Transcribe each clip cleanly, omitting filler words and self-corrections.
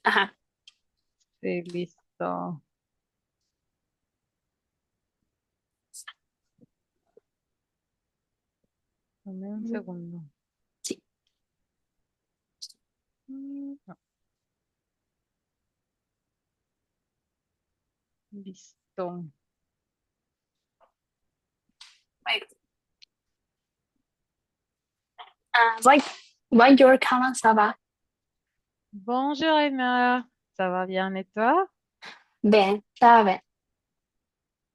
Ajá. Sí, listo. Dame un Mm, segundo. sí. No, listo. Right. Bonjour, comment ça va? Bonjour Emma, ça va bien et toi? Bien, ça va bien.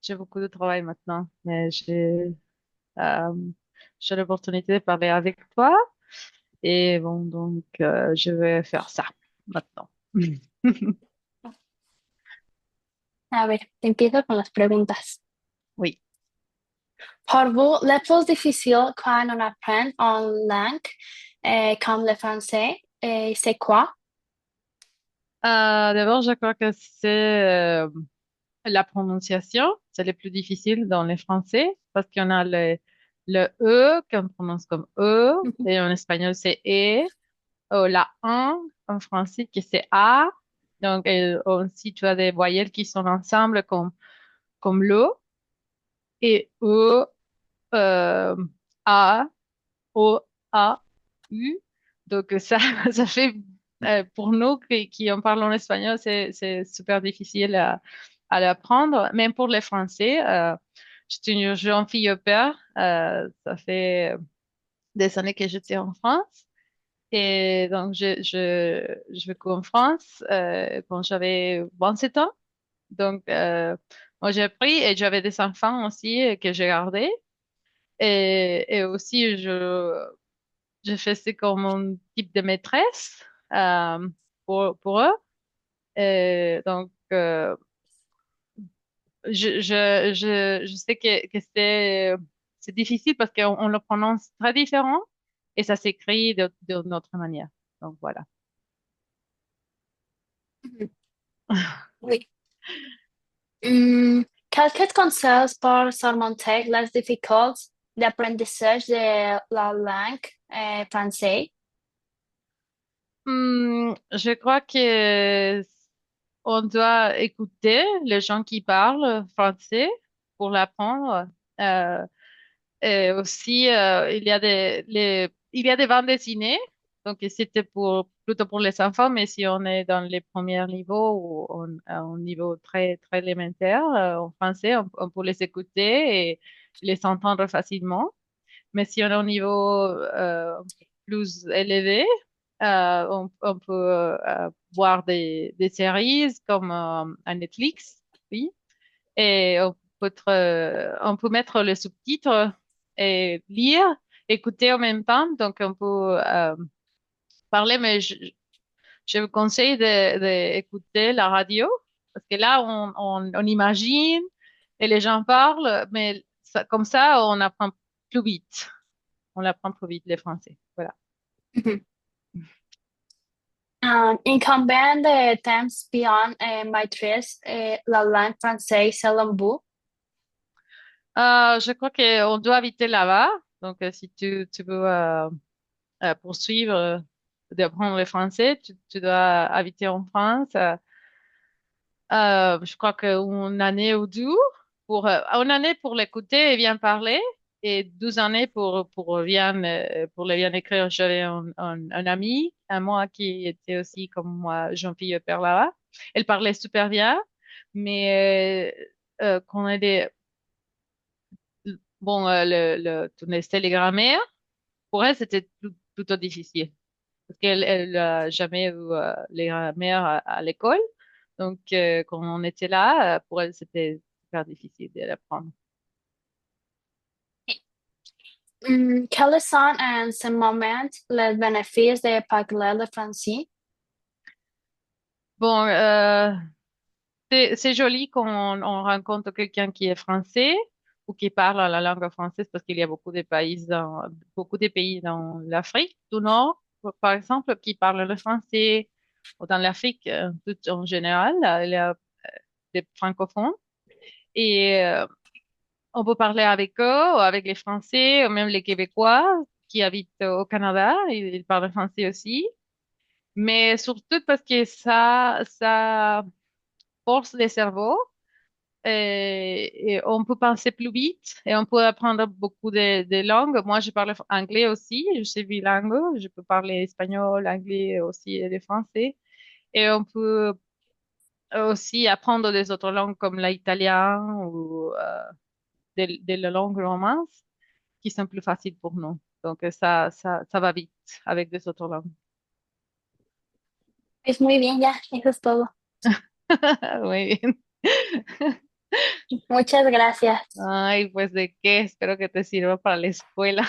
J'ai beaucoup de travail maintenant, mais euh, j'ai l'opportunité de parler avec toi et bon, donc je vais faire ça maintenant. A ver, te empiezo con las preguntas. Oui. Pour vous, le plus difficile quand on apprend une langue comme le français, c'est quoi? D'abord, je crois que c'est la prononciation, c'est le plus difficile dans les français parce qu'on a le E qu'on prononce comme E Mhm. et en espagnol c'est E, la 1 en français qui c'est A. Donc aussi tu as des voyelles qui sont ensemble comme le et E, euh, A, O, A, U. Donc ça, ça fait pour nous qui en parlons espagnol, c'est super difficile à l'apprendre. Même pour les Français, je suis une jeune fille au père. Ça fait des années que j'étais en France. Et donc, je vécu en France quand j'avais 27 ans. Donc, moi, j'ai appris et j'avais des enfants aussi que j'ai gardés. Et aussi, je faisais comme mon type de maîtresse pour eux. Et donc, je sais que c'est difficile parce qu'on le prononce très différent et ça s'écrit de notre manière. Donc, voilà. Mhm. Oui. Quelques conseils pour surmonter les difficultés d'apprentissage de la langue française? Je crois que on doit écouter les gens qui parlent français pour l'apprendre. Euh, et aussi, il y a des bandes dessinées. Donc, c'était plutôt pour les enfants, mais si on est dans les premiers niveaux ou au niveau très, très élémentaire, en français, on peut les écouter et les entendre facilement. Mais si on est au niveau plus élevé, on peut voir des séries comme à Netflix, oui, et on peut mettre les sous-titres et lire, écouter en même temps. Donc on peut parler, mais je vous conseille d'écouter la radio parce que là on imagine et les gens parlent, mais comme ça on apprend plus vite. On apprend plus vite les Français. Voilà. Mhm. En combien de temps Pion maîtrise la langue française selon vous? Je crois qu'on doit habiter là-bas. Donc, si tu veux poursuivre d'apprendre le français, tu dois habiter en France. Je crois qu'une année ou deux une année pour l'écouter et bien parler et 12 années pour le bien écrire. J'avais un ami à moi qui était aussi comme moi, Jean-Philippe Père là-bas. Elle parlait super bien, mais quand elle est bon, c'était les grammaires. Pour elle, c'était plutôt difficile parce qu'elle n'a jamais eu les grammaires à l'école. Donc, quand on était là, pour elle, c'était super difficile de l'apprendre. Quels sont en ce moment les bénéfices de parler le français? Bon, c'est joli quand on rencontre quelqu'un qui est français ou qui parle la langue française parce qu'il y a beaucoup de pays dans l'Afrique du Nord, par exemple, qui parlent le français ou dans l'Afrique tout en général, il y a des francophones et on peut parler avec eux ou avec les Français ou même les Québécois qui habitent au Canada, ils parlent français aussi. mais surtout parce que ça force le cerveau et on peut penser plus vite et on peut apprendre beaucoup de langues. Moi, je parle anglais aussi, je suis bilingue, je peux parler espagnol, anglais aussi et le français. Et on peut aussi apprendre des autres langues comme l'italien ou des langues romances qui sont plus faciles pour nous. Donc, ça va vite avec des autres langues. Pues muy bien, ya, eso es todo. Muy bien. Muchas gracias. Ay, pues de qué, espero que te sirva para la escuela.